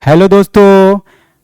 Hello दोस्तों,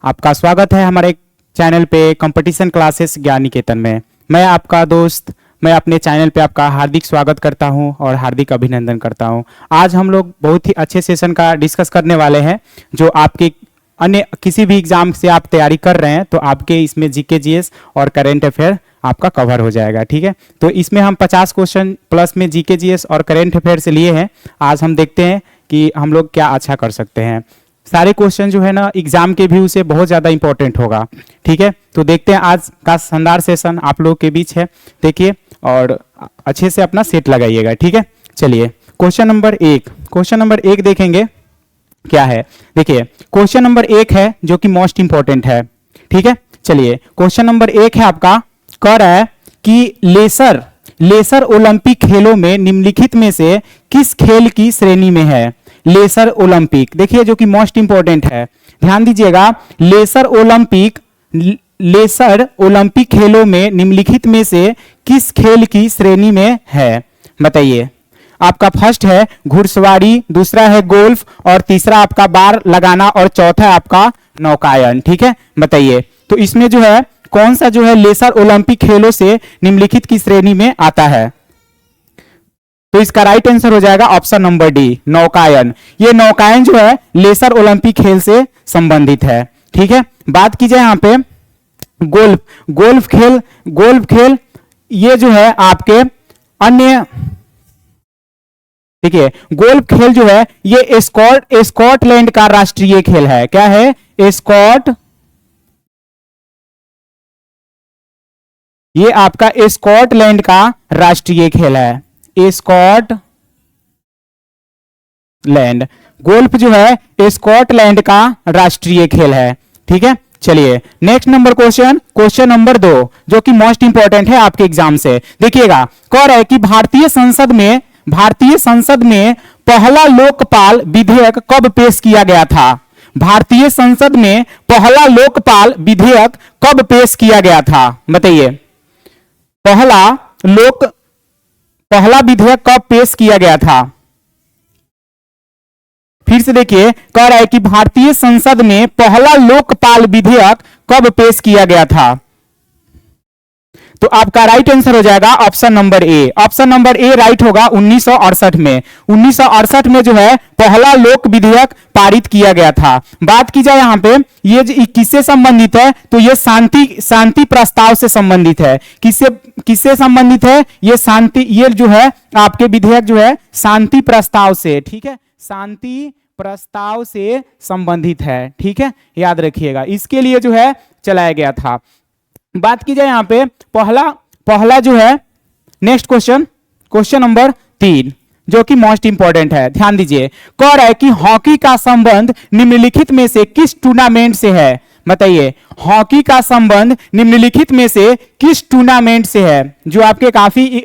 आपका स्वागत है हमारे चैनल पे कंपटीशन क्लासेस ज्ञान निकेतन में। मैं आपका दोस्त, मैं अपने चैनल पे आपका हार्दिक स्वागत करता हूं और हार्दिक अभिनंदन करता हूं। आज हम लोग बहुत ही अच्छे सेशन का डिस्कस करने वाले हैं, जो आपके अन्य किसी भी एग्जाम से आप तैयारी कर रहे हैं तो आपके इसमें जीके जीएस और करेंट अफेयर आपका कवर हो जाएगा। ठीक है, तो इसमें हम 50 क्वेश्चन प्लस में जीके जीएस और करेंट अफेयर से लिए हैं। आज हम देखते हैं कि हम लोग क्या अच्छा कर सकते हैं। सारे क्वेश्चन जो है ना एग्जाम के व्यू से बहुत ज़्यादा इंपॉर्टेंट होगा। ठीक है, तो देखते हैं आज का शानदार सेशन आप लोग के बीच है। देखिए और अच्छे से अपना सेट लगाइएगा। ठीक है, चलिए क्वेश्चन नंबर एक देखेंगे क्या है। देखिए क्वेश्चन नंबर 1 है जो कि मोस्ट इंपॉर्टेंट है। ठीक है, चलिए क्वेश्चन नंबर 1 है आपका, कह रहा है कि लेसर ओलंपिक खेलों में निम्नलिखित में से किस खेल की श्रेणी में है। लेसर ओलंपिक, देखिए जो कि मोस्ट इंपॉर्टेंट है, ध्यान दीजिएगा। लेसर ओलंपिक खेलों में निम्नलिखित में से किस खेल की श्रेणी में है, बताइए। आपका फर्स्ट है घुड़सवारी, दूसरा है गोल्फ और तीसरा आपका बार लगाना और चौथा है आपका नौकायन। ठीक है, बताइए तो इसमें जो है कौन सा जो है लेसर ओलंपिक खेलों से निम्नलिखित की श्रेणी में आता है। तो इसका राइट आंसर हो जाएगा ऑप्शन नंबर डी, नौकायन। ये नौकायन जो है लेसर ओलंपिक खेल से संबंधित है। ठीक है, बात की जाए यहां पे गोल्फ खेल ये जो है आपके अन्य, देखिए गोल्फ खेल जो है ये स्कॉटलैंड का राष्ट्रीय खेल है। क्या है? ये आपका स्कॉटलैंड का राष्ट्रीय खेल है, स्कॉटलैंड। गोल्फ जो है स्कॉटलैंड का राष्ट्रीय खेल है। ठीक है, चलिए नेक्स्ट नंबर क्वेश्चन नंबर 2 जो कि मोस्ट इंपॉर्टेंट है आपके एग्जाम से। देखिएगा कह रहा है कि भारतीय संसद में पहला लोकपाल विधेयक कब पेश किया गया था। भारतीय संसद में पहला लोकपाल विधेयक कब पेश किया गया था, बताइए। पहला विधेयक कब पेश किया गया था। फिर से देखिए, कह रहा है कि भारतीय संसद में पहला लोकपाल विधेयक कब पेश किया गया था। तो आपका राइट आंसर हो जाएगा ऑप्शन नंबर ए। ऑप्शन नंबर ए राइट होगा 1968 में। 1968 में जो है पहला लोक विधेयक पारित किया गया था। बात की जाए यहां पे ये किससे संबंधित है, तो ये शांति प्रस्ताव से संबंधित है। किससे संबंधित है ये जो है आपके विधेयक जो है शांति प्रस्ताव से। ठीक है, शांति प्रस्ताव से संबंधित है। ठीक है, याद रखिएगा, इसके लिए जो है चलाया गया था। बात की जाए यहां पे पहला जो है नेक्स्ट क्वेश्चन नंबर 3 जो कि मोस्ट इंपॉर्टेंट है, ध्यान दीजिए। कह रहा है कि हॉकी का संबंध निम्नलिखित में से किस टूर्नामेंट से है, बताइए। हॉकी का संबंध निम्नलिखित में से किस टूर्नामेंट से है, जो आपके काफी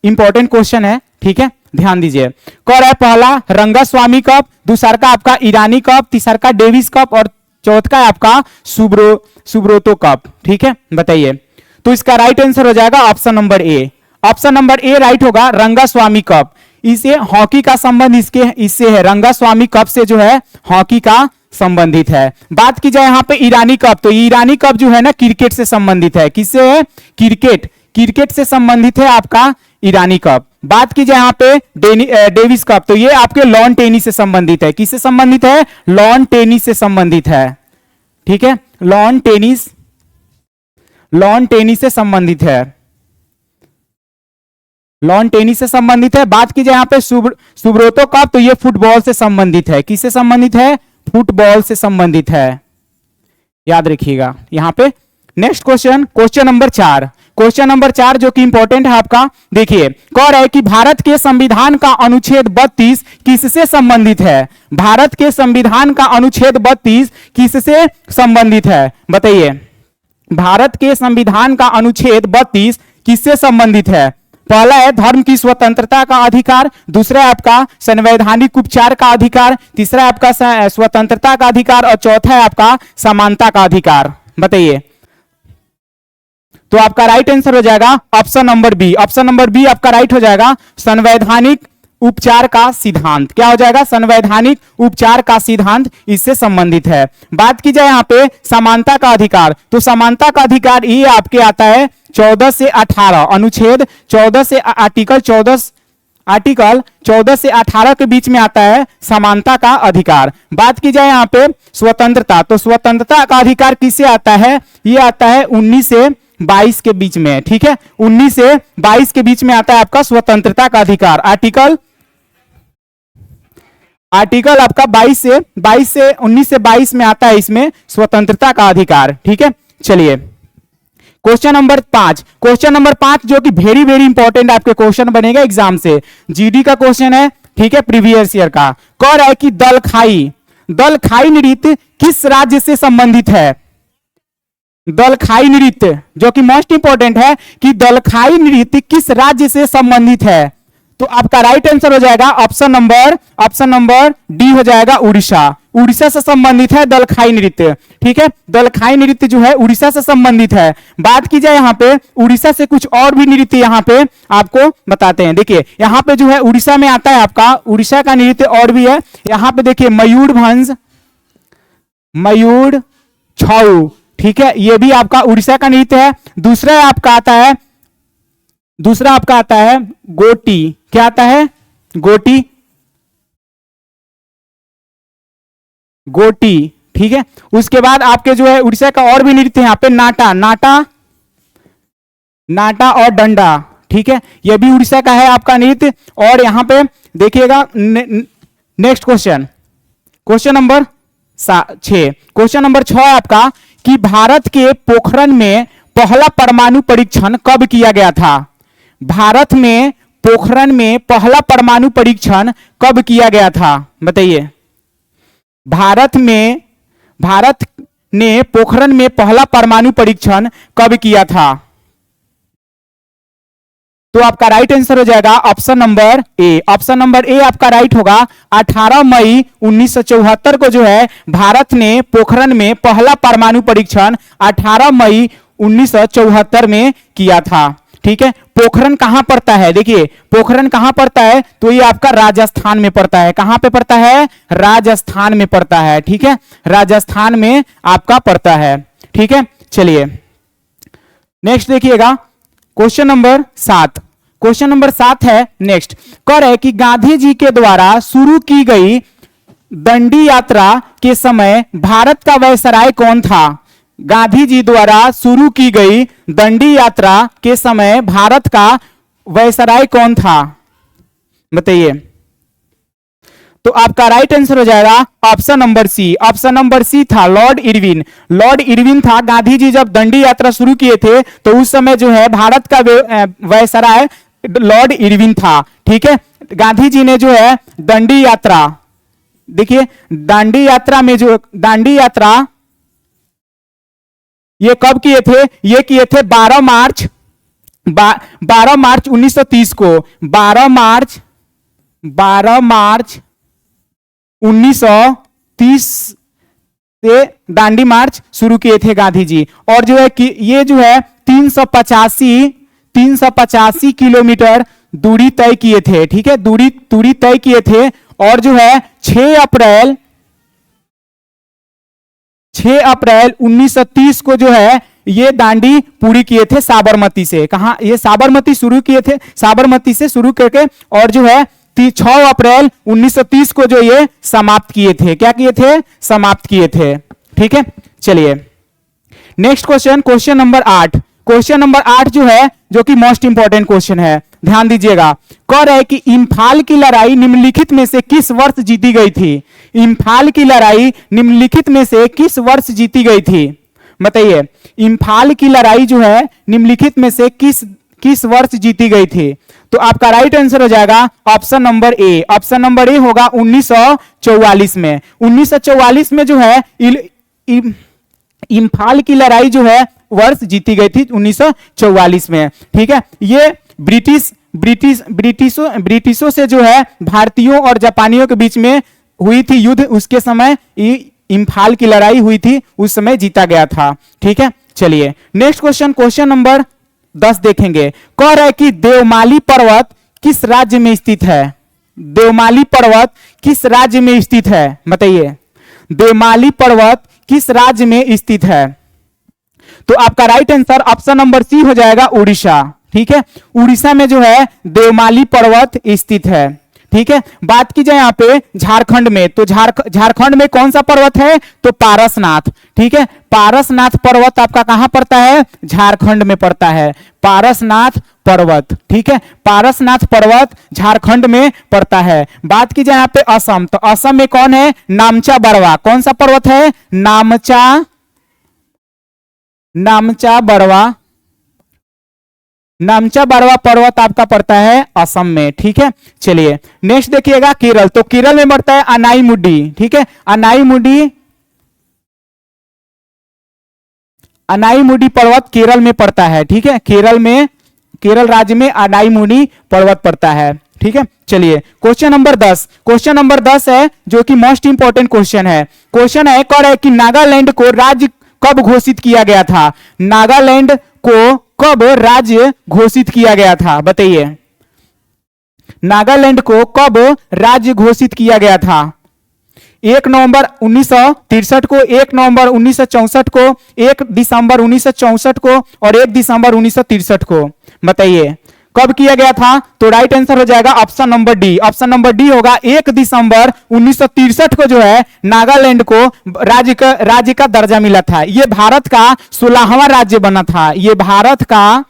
इंपॉर्टेंट क्वेश्चन है। ठीक है, ध्यान दीजिए। कह रहा है पहला रंगास्वामी कप, दूसरा का आपका ईरानी कप, तीसरा का डेविस कप और चौथा है आपका सुब्रोतो कप। ठीक है, बताइए। तो इसका राइट आंसर हो जाएगा ऑप्शन नंबर ए। ऑप्शन नंबर ए राइट होगा, रंगास्वामी कप। इसे हॉकी का संबंध इससे है, रंगास्वामी कप से जो है हॉकी का संबंधित है। बात की जाए यहां पे ईरानी कप, तो ईरानी कप जो है ना क्रिकेट से संबंधित है। किससे है? क्रिकेट से संबंधित है आपका ईरानी कप। बात की जाए यहाँ पे डेविस कप, तो ये आपके लॉन टेनिस से संबंधित है। किससे संबंधित है? लॉन टेनिस से संबंधित है। ठीक है, लॉन टेनिस से संबंधित है। लॉन टेनिस से संबंधित है। बात की जाए यहाँ पे सुब्रोतो कप, तो ये फुटबॉल से संबंधित है। किससे संबंधित है? फुटबॉल से संबंधित है, याद रखिएगा यहाँ पे। नेक्स्ट क्वेश्चन नंबर 4 जो कि इंपॉर्टेंट है आपका। देखिए कह रहा है कि भारत के संविधान का अनुच्छेद 32 किससे संबंधित है। भारत के संविधान का अनुच्छेद 32 किससे संबंधित है, बताइए। भारत के संविधान का अनुच्छेद 32 किससे संबंधित है। पहला है धर्म की स्वतंत्रता का अधिकार, दूसरा है आपका संवैधानिक उपचार का अधिकार, तीसरा है आपका स्वतंत्रता का अधिकार और चौथा है आपका समानता का अधिकार, बताइए। तो आपका राइट आंसर हो जाएगा option number B. Option number B आपका राइट हो जाएगा, संवैधानिक उपचार का सिद्धांत। क्या हो जाएगा? संवैधानिक उपचार का सिद्धांत इससे संबंधित है। बात की जाए यहाँ पे समानता का अधिकार, तो समानता का अधिकार ये आपके आता है 14 से 18, अनुच्छेद 14 से आर्टिकल 14 से 18 के बीच में आता है समानता का अधिकार। बात की जाए यहाँ पे स्वतंत्रता, तो स्वतंत्रता का अधिकार किससे आता है? ये आता है 19 से 22 के बीच में। ठीक है, 19 से 22 के बीच में आता है आपका स्वतंत्रता का अधिकार। आर्टिकल आपका 19 से 22 में आता है इसमें स्वतंत्रता का अधिकार। ठीक है, चलिए क्वेश्चन नंबर 5 जो कि वेरी वेरी इंपॉर्टेंट आपके क्वेश्चन बनेगा एग्जाम से, जीडी का क्वेश्चन है। ठीक है, प्रीवियस ईयर का। कह रहा है कि दलखाई नृत्य किस राज्य से संबंधित है? दलखाई नृत्य जो कि मोस्ट इंपॉर्टेंट है कि दलखाई नृत्य किस राज्य से संबंधित है? तो आपका राइट आंसर हो जाएगा ऑप्शन नंबर डी हो जाएगा, उड़ीसा से संबंधित है दलखाई नृत्य। ठीक है, दलखाई नृत्य जो है उड़ीसा से संबंधित है। बात की जाए यहाँ पे उड़ीसा से कुछ और भी नृत्य यहाँ पे आपको बताते हैं। देखिए यहाँ पे जो है उड़ीसा में आता है आपका उड़ीसा का नृत्य और भी है। यहाँ पे देखिए मयूर छऊ। ठीक है, ये भी आपका उड़ीसा का नृत्य है। दूसरा आपका आता है गोटी। क्या आता है? गोटी। ठीक है, उसके बाद आपके जो है उड़ीसा का और भी नृत्य है यहाँ पे नाटा और डंडा। ठीक है, यह भी उड़ीसा का है आपका नृत्य। और यहां पे देखिएगा नेक्स्ट क्वेश्चन नंबर 6 आपका कि भारत के पोखरण में पहला परमाणु परीक्षण कब किया गया था? भारत में पोखरण में पहला परमाणु परीक्षण कब किया गया था? बताइए। भारत ने पोखरण में पहला परमाणु परीक्षण कब किया था? तो आपका राइट आंसर हो जाएगा ऑप्शन नंबर ए आपका राइट होगा। 18 मई 1974 को जो है भारत ने पोखरण में पहला परमाणु परीक्षण 18 मई 1974 में किया था। ठीक है, पोखरण कहां पड़ता है? देखिए पोखरण कहां पड़ता है? तो ये आपका राजस्थान में पड़ता है। कहां पे पड़ता है? राजस्थान में पड़ता है। ठीक है, राजस्थान में आपका पड़ता है। ठीक है, चलिए नेक्स्ट देखिएगा क्वेश्चन नंबर 7 है नेक्स्ट। कह रहे कि गांधी जी के द्वारा शुरू की गई दंडी यात्रा के समय भारत का वायसराय कौन था? गांधी जी द्वारा शुरू की गई दंडी यात्रा के समय भारत का वायसराय कौन था? बताइए। तो आपका राइट आंसर हो जाएगा ऑप्शन नंबर सी था लॉर्ड इरविन था। गांधी जी जब दंडी यात्रा शुरू किए थे तो उस समय जो है भारत का वायसराय लॉर्ड इरविन था। ठीक है, गांधी जी ने जो है दंडी यात्रा, देखिए दांडी यात्रा ये कब किए थे? ये किए थे 12 मार्च 1930 को। 12 मार्च 1930 से दांडी मार्च शुरू किए थे गांधी जी। और जो है कि ये जो है 385 किलोमीटर दूरी तय किए थे। ठीक है, दूरी तय किए थे। और जो है 6 अप्रैल 1930 को जो है ये दांडी पूरी किए थे साबरमती से। कहा? ये साबरमती शुरू किए थे, साबरमती से शुरू करके और जो है 6 अप्रैल 1930 को जो ये समाप्त किए थे। क्या किए थे? समाप्त किए थे। ठीक है, चलिए नेक्स्ट क्वेश्चन नंबर 8 जो है जो कि मोस्ट इंपॉर्टेंट क्वेश्चन है, ध्यान दीजिएगा। कह रहे कि इंफाल की लड़ाई निम्नलिखित में से किस वर्ष जीती गई थी? इंफाल की लड़ाई निम्नलिखित में से किस वर्ष जीती गई थी? बताइए। इंफाल की लड़ाई जो है निम्नलिखित में से किस वर्ष जीती गई थी? तो आपका राइट आंसर हो जाएगा ऑप्शन नंबर ए होगा 1944 में। 1944 में जो है इंफाल की लड़ाई जो है वर्ष जीती गई थी 1944 में। ठीक है, ये ब्रिटिशों से जो है भारतीयों और जापानियों के बीच में हुई थी युद्ध। उसके समय इंफाल की लड़ाई हुई थी, उस समय जीता गया था। ठीक है, चलिए नेक्स्ट क्वेश्चन नंबर 10 देखेंगे। कह रहा है कि देवमाली पर्वत किस राज्य में स्थित है? देवमाली पर्वत किस राज्य में स्थित है? बताइए, देवमाली पर्वत किस राज्य में स्थित है? तो आपका right answer option number C हो जाएगा, उड़ीसा। ठीक है, उड़ीसा में जो है देवमाली पर्वत स्थित है। ठीक है, बात की जाए यहाँ पे झारखंड में, तो झारखंड में कौन सा पर्वत है? तो पारसनाथ। ठीक है, पारसनाथ पर्वत आपका कहां पड़ता है? झारखंड में पड़ता है, पारसनाथ पर्वत। ठीक है, पारसनाथ पर्वत झारखंड में पड़ता है। बात की जाए यहाँ पे असम, तो असम में कौन है? नामचा बरवा। कौन सा पर्वत है? नामचा बरवा। नामचा बरवा पर्वत आपका पड़ता है असम में। ठीक है, चलिए नेक्स्ट देखिएगा केरल, तो केरल में पड़ता है अनाईमुडी। ठीक है, अनाईमुडी पर्वत केरल में पड़ता है। ठीक है, केरल राज्य में अनाईमुडी पर्वत पड़ता है। ठीक है, चलिए क्वेश्चन नंबर 10, क्वेश्चन नंबर 10 है जो कि मोस्ट इंपॉर्टेंट क्वेश्चन है। क्वेश्चन है कौन है कि नागालैंड को राज्य कब घोषित किया गया था? नागालैंड को कब राज्य घोषित किया गया था? बताइए, नागालैंड को कब राज्य घोषित किया गया था? 1 नवंबर 1963 को, 1 नवंबर 1964 को, 1 दिसंबर 1964 को और 1 दिसंबर 1963 को। बताइए कब किया गया था? तो राइट आंसर हो जाएगा option number D. Option number D होगा 1 दिसंबर 1963 को जो है नागालैंड को राज्य का दर्जा मिला था। यह भारत का 16वां राज्य बना था। यह भारत का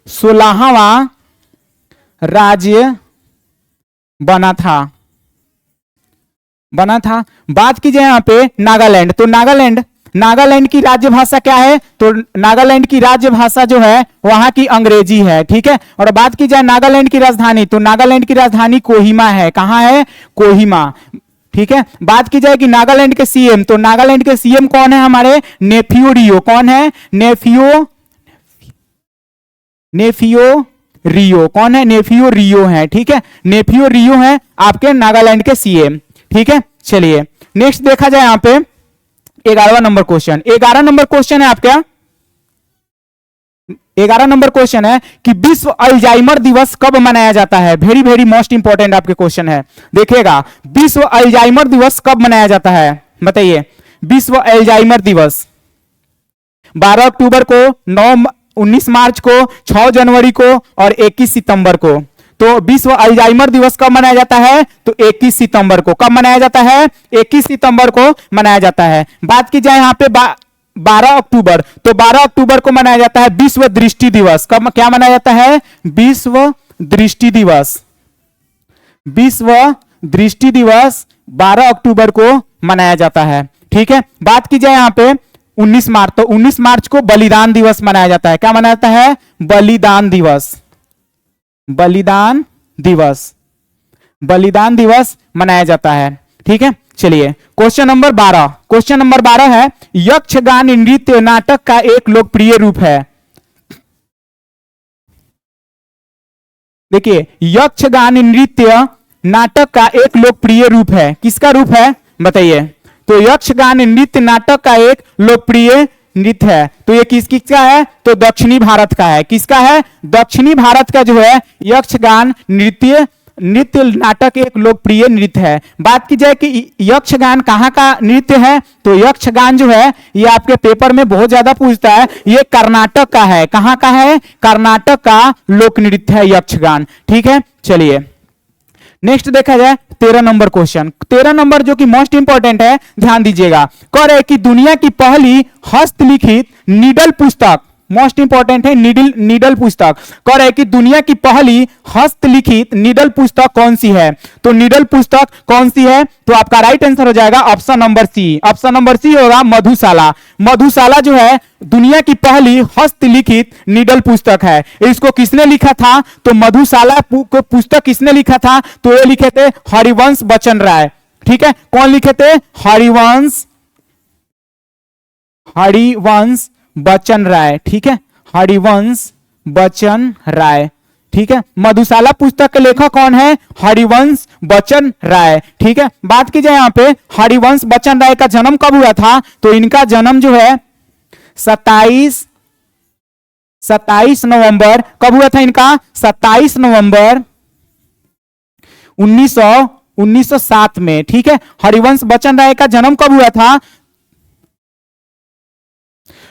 16वां राज्य बना था। बात कीजिए यहां पे नागालैंड, तो नागालैंड की राज्य भाषा क्या है? तो नागालैंड की राज्य भाषा जो है वहां की अंग्रेजी है। ठीक है, और बात की जाए नागालैंड की राजधानी, तो नागालैंड की राजधानी कोहिमा है। कहां है? कोहिमा। ठीक है, बात की जाए कि नागालैंड के सीएम, तो नागालैंड के सीएम कौन है? हमारे नेफियो रियो। कौन है? नेफियो रियो। कौन है? नेफियो रियो है। ठीक है, नेफियो रियो है आपके नागालैंड के सीएम। ठीक है, चलिए नेक्स्ट देखा जाए यहां पे 11वां नंबर क्वेश्चन। 11 नंबर क्वेश्चन है आपका, 11 नंबर क्वेश्चन है कि विश्व अल्जाइमर दिवस कब मनाया जाता है? वेरी वेरी मोस्ट इंपॉर्टेंट आपके क्वेश्चन है। देखिएगा, विश्व अल्जाइमर दिवस कब मनाया जाता है? बताइए, विश्व अल्जाइमर दिवस 12 अक्टूबर को, 19 मार्च को, 6 जनवरी को और 21 सितंबर को। तो विश्व अल्जाइमर दिवस कब मनाया जाता है? तो 21 सितंबर को। कब मनाया जाता है? 21 सितंबर को मनाया जाता है। बात की जाए यहां पे 12 अक्टूबर, तो 12 अक्टूबर को मनाया जाता है विश्व दृष्टि दिवस। कब क्या मनाया जाता है? विश्व दृष्टि दिवस। विश्व दृष्टि दिवस 12 अक्टूबर को मनाया जाता है। ठीक है, बात की जाए यहां पे 19 मार्च, तो 19 मार्च को बलिदान दिवस मनाया जाता है। क्या मनाया जाता है? बलिदान दिवस। बलिदान दिवस मनाया जाता है। ठीक है, चलिए क्वेश्चन नंबर 12, क्वेश्चन नंबर 12 है यक्षगान नृत्य नाटक का एक लोकप्रिय रूप है। देखिए, यक्षगान नृत्य नाटक का एक लोकप्रिय रूप है। किसका रूप है? बताइए। तो यक्षगान नृत्य नाटक का एक लोकप्रिय नृत्य है, तो ये किसका है? तो दक्षिणी भारत का है। किसका है? दक्षिणी भारत का जो है यक्षगान नृत्य नाटक एक लोकप्रिय नृत्य है। बात की जाए कि यक्षगान कहाँ का नृत्य है, तो यक्षगान जो है ये आपके पेपर में बहुत ज्यादा पूछता है, ये कर्नाटक का है। कहाँ का है? कर्नाटक का लोक नृत्य है यक्षगान। ठीक है, चलिए नेक्स्ट देखा जाए 13 नंबर क्वेश्चन। 13 नंबर जो कि मोस्ट इंपॉर्टेंट है, ध्यान दीजिएगा। कह रहे कि दुनिया की पहली हस्तलिखित नीडल पुस्तक, मोस्ट इंपॉर्टेंट है नीडल पुस्तक, कह रहे कि दुनिया की पहली हस्तलिखित नीडल पुस्तक कौन सी है? तो नीडल पुस्तक कौन सी है? तो आपका राइट आंसर हो जाएगा option number C. Option number C होगा मधुशाला। मधुशाला जो है दुनिया की पहली हस्तलिखित नीडल पुस्तक है। इसको किसने लिखा था? तो मधुशाला को पुस्तक किसने लिखा था? तो ये लिखे थे हरिवंश बच्चन राय। ठीक है, कौन लिखे थे? हरिवंश बच्चन राय। ठीक है, हरिवंश बच्चन राय। ठीक है, मधुशाला पुस्तक के लेखक कौन है? हरिवंश बच्चन राय। ठीक है, बात की जाए यहां पे हरिवंश बच्चन राय का जन्म कब हुआ था? तो इनका जन्म जो है 27 नवंबर, कब हुआ था इनका? 27 नवंबर 1907 में, ठीक है। हरिवंश बच्चन राय का जन्म कब हुआ था?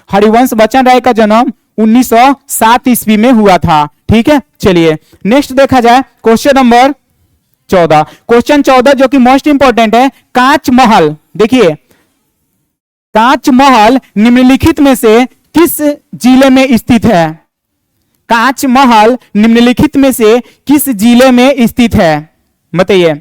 हरिवंश बच्चन राय का जन्म 1907 ईस्वी में हुआ था, ठीक है। चलिए नेक्स्ट देखा जाए क्वेश्चन नंबर 14। क्वेश्चन 14 जो कि मोस्ट इंपॉर्टेंट है, कांच महल। देखिए कांच महल निम्नलिखित में से किस जिले में स्थित है? कांच महल निम्नलिखित में से किस जिले में स्थित है, बताइए।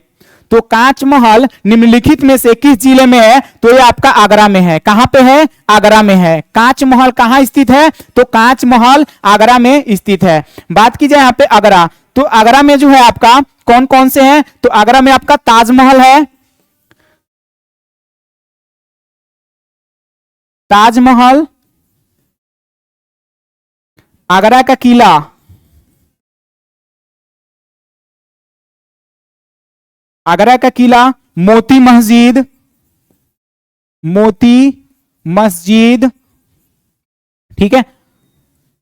तो कांच महल निम्नलिखित में से किस जिले में है? तो ये आपका आगरा में है। कहां पे है? आगरा में है। कांच महल कहां स्थित है? तो कांच महल आगरा में स्थित है। बात की जाए यहां पे आगरा, तो आगरा में जो है आपका कौन कौन से हैं? तो आगरा में आपका ताजमहल है, ताजमहल, आगरा का किला, आगरा का किला, मोती मस्जिद, मोती मस्जिद, ठीक है।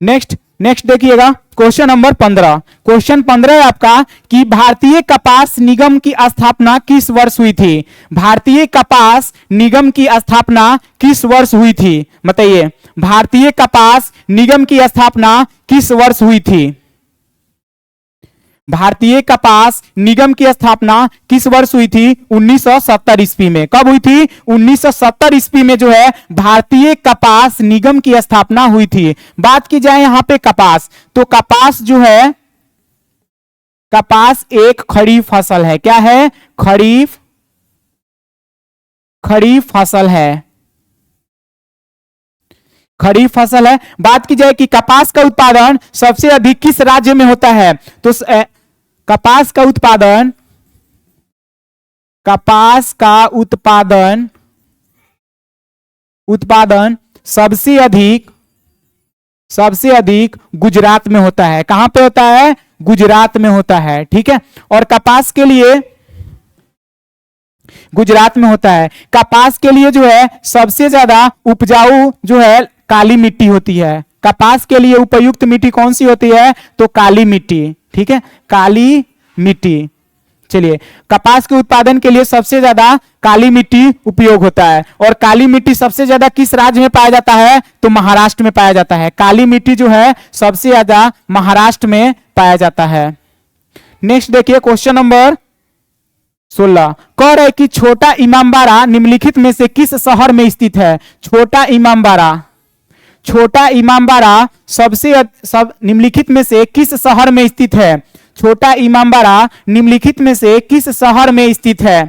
नेक्स्ट देखिएगा क्वेश्चन नंबर 15। क्वेश्चन 15 है आपका कि भारतीय कपास निगम की स्थापना किस वर्ष हुई थी? भारतीय कपास निगम की स्थापना किस वर्ष हुई थी, बताइए। भारतीय कपास निगम की स्थापना किस वर्ष हुई थी? भारतीय कपास निगम की स्थापना किस वर्ष हुई थी? 1970 ईस्वी में। कब हुई थी? 1970 ईस्वी में जो है भारतीय कपास निगम की स्थापना हुई थी। बात की जाए यहां पे कपास, तो कपास जो है, कपास एक खरीफ फसल है। क्या है? खरीफ फसल है, खरीफ फसल है। बात की जाए कि कपास का उत्पादन सबसे अधिक किस राज्य में होता है? तो कपास का उत्पादन सबसे अधिक गुजरात में होता है। कहां पे होता है? गुजरात में होता है, ठीक है। और कपास के लिए गुजरात में होता है। कपास के लिए जो है सबसे ज्यादा उपजाऊ जो है काली मिट्टी होती है। कपास के लिए उपयुक्त मिट्टी कौन सी होती है? तो काली मिट्टी, ठीक है, काली मिट्टी। चलिए कपास के उत्पादन के लिए सबसे ज्यादा काली मिट्टी उपयोग होता है। और काली मिट्टी सबसे ज्यादा किस राज्य में पाया जाता है? तो महाराष्ट्र में पाया जाता है। काली मिट्टी जो है सबसे ज्यादा महाराष्ट्र में पाया जाता है। नेक्स्ट देखिए क्वेश्चन नंबर 16। कह रहे कि छोटा इमामबाड़ा निम्नलिखित में से किस शहर में स्थित है? छोटा इमामबाड़ा निम्नलिखित में से किस शहर में स्थित है? छोटा इमामबाड़ा निम्नलिखित में से किस शहर में स्थित है?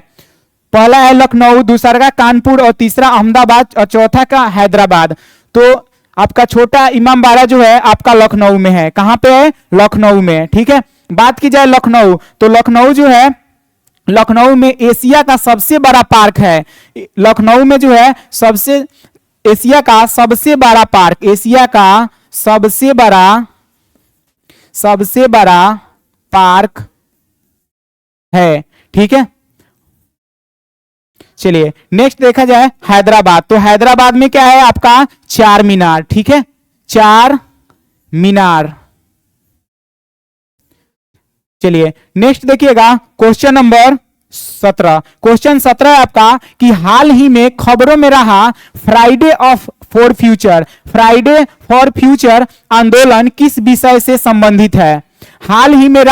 पहला है लखनऊ, दूसरा का कानपुर और तीसरा अहमदाबाद और चौथा का हैदराबाद। तो आपका छोटा इमामबाड़ा जो है आपका लखनऊ में है। कहां पे है? लखनऊ में, ठीक है। बात की जाए लखनऊ, तो लखनऊ जो है, लखनऊ में एशिया का सबसे बड़ा पार्क है। लखनऊ में जो है एशिया का सबसे बड़ा पार्क, एशिया का सबसे बड़ा पार्क है, ठीक है। चलिए नेक्स्ट देखा जाए हैदराबाद, तो हैदराबाद में क्या है आपका? चार मीनार, ठीक है, चार मीनार। चलिए नेक्स्ट देखिएगा क्वेश्चन नंबर 17। क्वेश्चन 17 है आपका कि हाल ही में खबरों में रहा फ्राइडे फॉर फ्यूचर आंदोलन किस विषय से संबंधित है? हाल ही में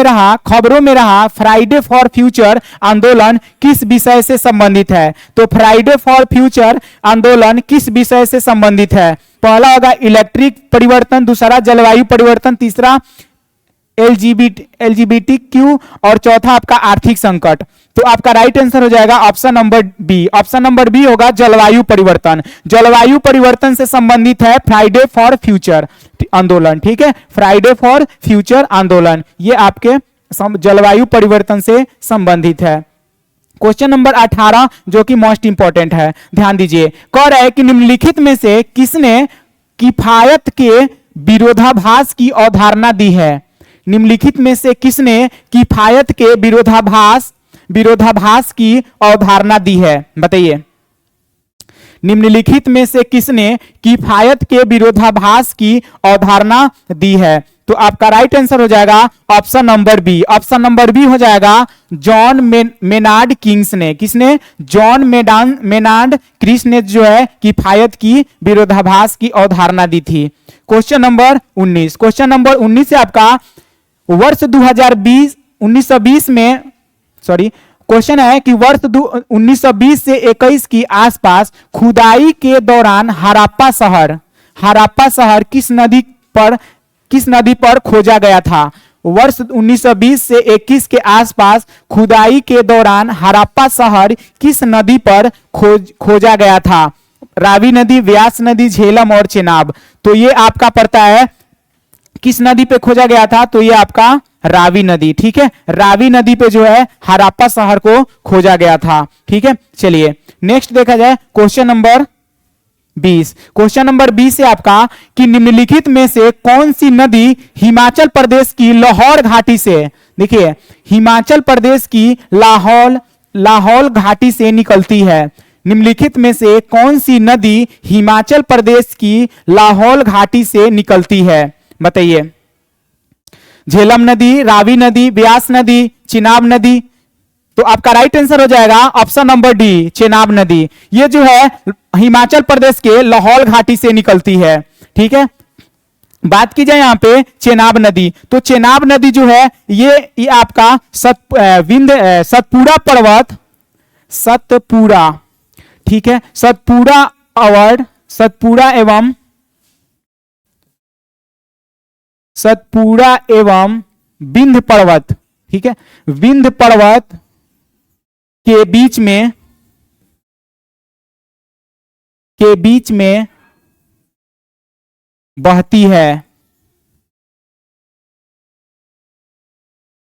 रहा खबरों में रहा फ्राइडे फॉर फ्यूचर आंदोलन किस विषय से संबंधित है? तो फ्राइडे फॉर फ्यूचर आंदोलन किस विषय से संबंधित है? पहला होगा इलेक्ट्रिक परिवर्तन, दूसरा जलवायु परिवर्तन, तीसरा LGBTQ और चौथा आपका आर्थिक संकट। तो आपका राइट आंसर हो जाएगा option number B. Option number B होगा जलवायु परिवर्तन। जलवायु परिवर्तन से संबंधित है फ्राइडे फॉर फ्यूचर आंदोलन, ठीक है। फ्राइडे फॉर फ्यूचर आंदोलन ये आपके जलवायु परिवर्तन से संबंधित है। क्वेश्चन नंबर 18 जो कि मोस्ट इंपॉर्टेंट है, ध्यान दीजिए। कह रहा है कि निम्नलिखित में से किसने किफायत के विरोधाभास की अवधारणा दी है? निम्नलिखित में से किसने किफायत के विरोधाभास की अवधारणा दी है, बताइए। निम्नलिखित में से किसने किफायत के विरोधाभास की अवधारणा दी है? तो आपका राइट आंसर हो जाएगा option number B. Option number B हो जाएगा जॉन मेनार्ड किंग्स ने। किसने? जॉन मेनार्ड क्रिस ने जो है किफायत की विरोधाभास की अवधारणा दी थी। Question number 19। क्वेश्चन नंबर 19 से आपका वर्ष 1920 में क्वेश्चन है कि वर्ष 1920 से 21 की आसपास खुदाई के दौरान हड़प्पा शहर किस नदी पर खोजा गया था? वर्ष 1920 से 21 के आसपास खुदाई के दौरान हड़प्पा शहर किस नदी पर खोजा गया था? रावी नदी, व्यास नदी, झेलम और चेनाब। तो ये आपका पड़ता है किस नदी पे खोजा गया था? तो ये आपका रावी नदी। ठीक है, रावी नदी पे जो है हड़प्पा शहर को खोजा गया था। ठीक है, चलिए नेक्स्ट देखा जाए क्वेश्चन नंबर 20। क्वेश्चन नंबर 20 से आपका कि निम्नलिखित में से कौन सी नदी हिमाचल प्रदेश की लाहौल घाटी से, देखिए हिमाचल प्रदेश की लाहौल घाटी से निकलती है? निम्नलिखित में से कौन सी नदी हिमाचल प्रदेश की लाहौल घाटी से निकलती है? बताइए। झेलम नदी, रावी नदी, व्यास नदी, चिनाब नदी। तो आपका राइट आंसर हो जाएगा ऑप्शन नंबर डी, चेनाब नदी। ये जो है हिमाचल प्रदेश के लाहौल घाटी से निकलती है। ठीक है, बात की जाए यहां पे चेनाब नदी, तो चेनाब नदी जो है ये आपका सतपुड़ा पर्वत, सतपुड़ा, ठीक है, सतपुड़ा एवं विंध्य पर्वत, ठीक है, विंध्य पर्वत के बीच में बहती है।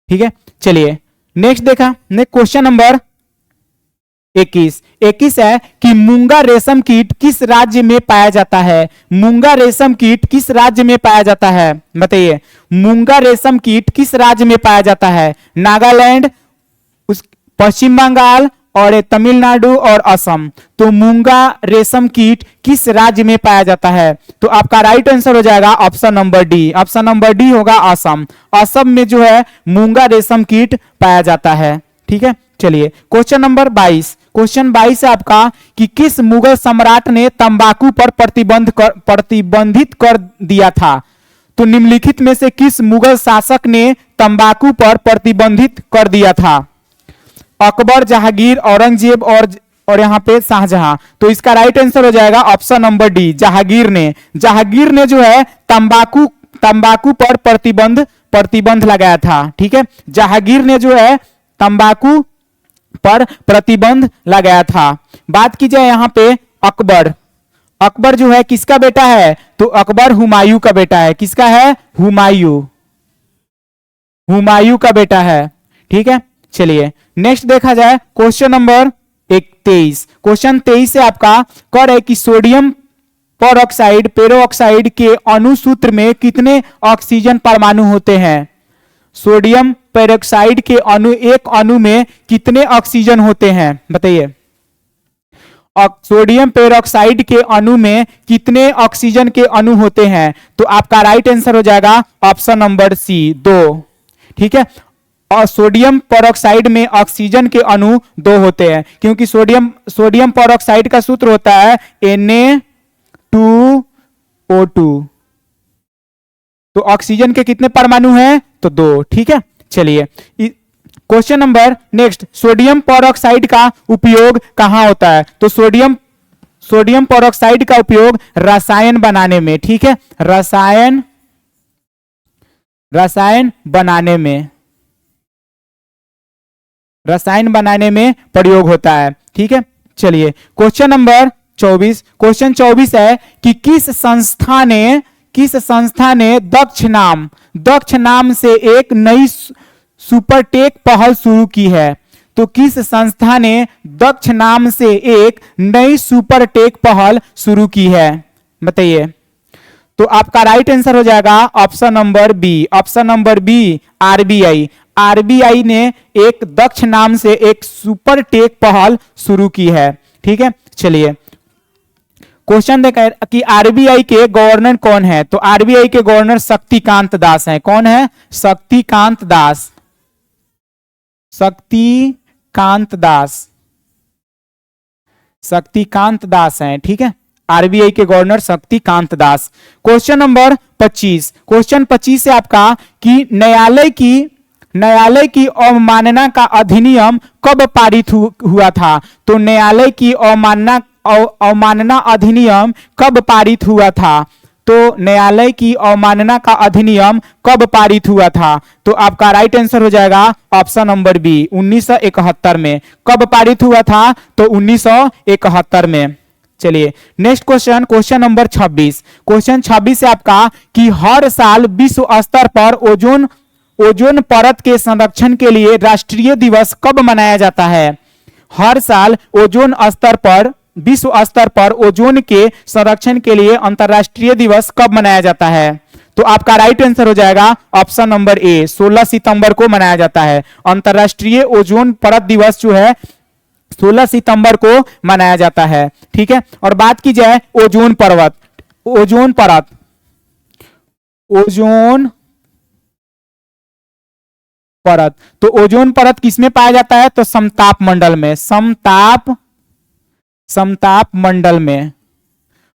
ठीक है, चलिए नेक्स्ट देखा। नेक्स्ट क्वेश्चन नंबर 21 है कि मूंगा रेशम कीट किस राज्य में पाया जाता है? मूंगा रेशम कीट किस राज्य में पाया जाता है? बताइए, मूंगा रेशम कीट किस राज्य में पाया जाता है? नागालैंड, पश्चिम बंगाल और तमिलनाडु और असम। तो मूंगा रेशम कीट किस राज्य में पाया जाता है? तो आपका राइट आंसर हो जाएगा option number D. Option number D होगा असम। असम में जो है मूंगा रेशम कीट पाया जाता है। ठीक है, चलिए क्वेश्चन नंबर 22। क्वेश्चन 22 है आपका कि किस मुगल सम्राट ने तंबाकू पर प्रतिबंधित कर दिया था? तो निम्नलिखित में से किस मुगल शासक ने तंबाकू पर प्रतिबंधित कर दिया था? अकबर, जहांगीर, औरंगजेब और यहां पे शाहजहां। तो इसका राइट आंसर हो जाएगा ऑप्शन नंबर डी, जहांगीर ने जो है तंबाकू पर प्रतिबंध लगाया था। ठीक है, जहांगीर ने जो है तंबाकू पर प्रतिबंध लगाया था। बात की जाए यहां पे अकबर जो है किसका बेटा है? तो अकबर हुमायूं का बेटा है। किसका है? हुमायूं का बेटा है। ठीक है, चलिए नेक्स्ट देखा जाए क्वेश्चन नंबर 23। क्वेश्चन 23 से आपका कह है कि सोडियम पेरोक्साइड के अणुसूत्र में कितने ऑक्सीजन परमाणु होते हैं? सोडियम पेरोक्साइड के एक अणु में कितने ऑक्सीजन होते हैं? बताइए। सोडियम पेरोक्साइड के अणु में कितने ऑक्सीजन के अणु होते हैं? तो आपका राइट आंसर हो जाएगा ऑप्शन नंबर सी, 2। ठीक है, और सोडियम पेरोक्साइड में ऑक्सीजन के अणु 2 होते हैं, क्योंकि सोडियम पेरोक्साइड का सूत्र होता है Na2O2। तो ऑक्सीजन के कितने परमाणु हैं? तो 2। ठीक है, चलिए question number next, sodium peroxide का उपयोग कहां होता है? तो सोडियम पेरोक्साइड का उपयोग रसायन बनाने में, ठीक है, रसायन बनाने में प्रयोग होता है। ठीक है, चलिए क्वेश्चन नंबर 24। क्वेश्चन 24 है कि किस संस्था ने दक्ष नाम से एक नई सुपरटेक पहल शुरू की है? तो किस संस्था ने दक्ष नाम से एक नई सुपरटेक पहल शुरू की है? बताइए। तो आपका राइट आंसर हो जाएगा option number B. Option number B, RBI ने एक दक्ष नाम से एक सुपरटेक पहल शुरू की है। ठीक है, चलिए क्वेश्चन देखा कि आरबीआई के गवर्नर कौन है, तो आरबीआई के गवर्नर शक्तिकांत दास हैं। कौन है? शक्तिकांत दास। शक्तिकांत दास, शक्तिकांत दास हैं। ठीक है, आरबीआई के governor Shaktikanta Das. Question number 25, question 25 से आपका कि न्यायालय की अवमानना का अधिनियम कब पारित हुआ था, तो न्यायालय की अवमानना अधिनियम कब पारित हुआ था, तो न्यायालय की अवमानना का अधिनियम कब पारित हुआ था, तो आपका राइट आंसर हो जाएगा ऑप्शन नंबर बी, 1971 में। कब पारित हुआ था, तो 1971 में। चलिए next question, question number 26, question 26 से आपका कि हर साल विश्व स्तर पर ओजोन परत के संरक्षण के लिए राष्ट्रीय दिवस कब मनाया जाता है। हर साल ओजोन स्तर पर, विश्व स्तर पर ओजोन के संरक्षण के लिए अंतरराष्ट्रीय दिवस कब मनाया जाता है, तो आपका राइट आंसर हो जाएगा ऑप्शन नंबर ए, 16 सितंबर को मनाया जाता है। अंतरराष्ट्रीय ओजोन परत दिवस जो है 16 सितंबर को मनाया जाता है। ठीक है, और बात की जाए ओजोन परत, ओजोन परत तो ओजोन परत किसमें पाया जाता है, तो समताप मंडल में। समताप मंडल में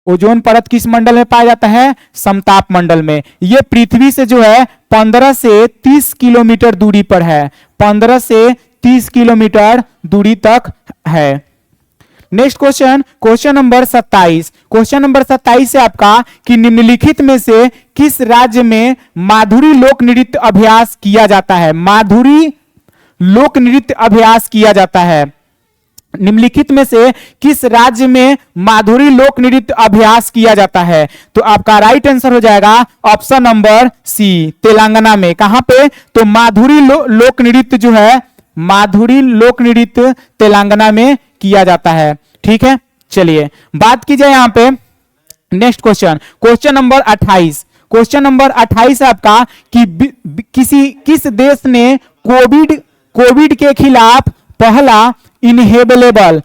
ओजोन परत किस मंडल में पाया जाता है, समताप मंडल में। यह पृथ्वी से जो है 15 से 30 किलोमीटर दूरी पर है, 15 से 30 किलोमीटर दूरी तक है। Next question, question number 27, question number 27 से आपका कि निम्नलिखित में से किस राज्य में माधुरी लोक नृत्य अभ्यास किया जाता है। माधुरी लोक नृत्य अभ्यास किया जाता है, निम्नलिखित में से किस राज्य में माधुरी लोक नृत्य अभ्यास किया जाता है, तो आपका राइट आंसर हो जाएगा ऑप्शन नंबर सी, तेलंगाना में। कहां पे, तो माधुरी लोक नृत्य जो है, माधुरी लोक नृत्य तेलंगाना में किया जाता है। ठीक है, चलिए बात की जाए यहां पे next question, question number 28, question number 28 आपका कि किस देश ने कोविड के खिलाफ पहला इनहेलेबल